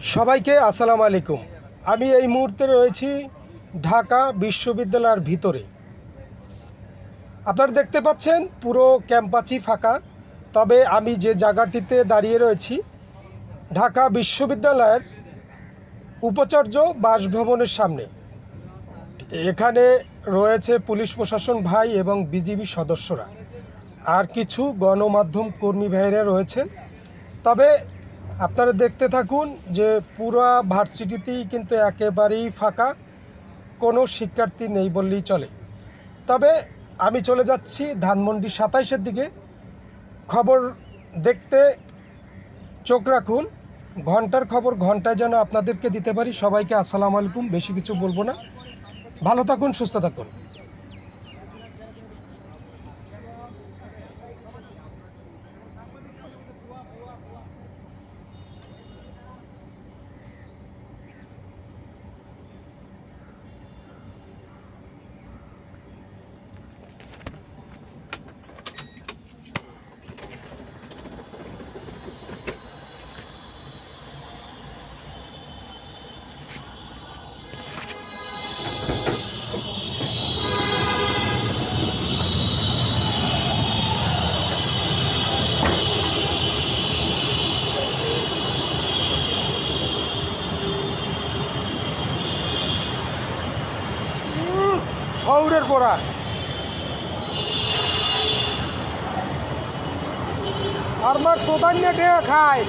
সবাইকে আসসালামু আলাইকুম। আমি এই মুহূর্তে রয়েছি ঢাকা বিশ্ববিদ্যালয়ের ভিতরে। আপনারা দেখতে পাচ্ছেন পুরো ক্যাম্পাসই ফাঁকা। তবে আমি যে জায়গাটিতে দাঁড়িয়ে রয়েছি ঢাকা বিশ্ববিদ্যালয়ের উপাচার্য বাসভবনের সামনে। এখানে রয়েছে পুলিশ প্রশাসন ভাই এবং বিজিবি সদস্যরা, আর কিছু গণমাধ্যম কর্মী ভাইরা রয়েছেন। তবে আপনারা দেখতে থাকুন যে পুরো ভার্সিটিতেই কিন্তু একেবারেই ফাঁকা, কোনো শিক্ষার্থী নেই বললেই চলে। তবে আমি চলে যাচ্ছি ধানমন্ডি 27-এর দিকে। খবর দেখতে চোখ রাখুন, ঘন্টার খবর ঘন্টায় যেন আপনাদেরকে দিতে পারি। সবাইকে আসসালামু আলাইকুম। বেশি কিছু বলবো না, ভালো থাকুন, সুস্থ থাকুন। হাওড়ের পড়া আর মার সোদান্য খায়।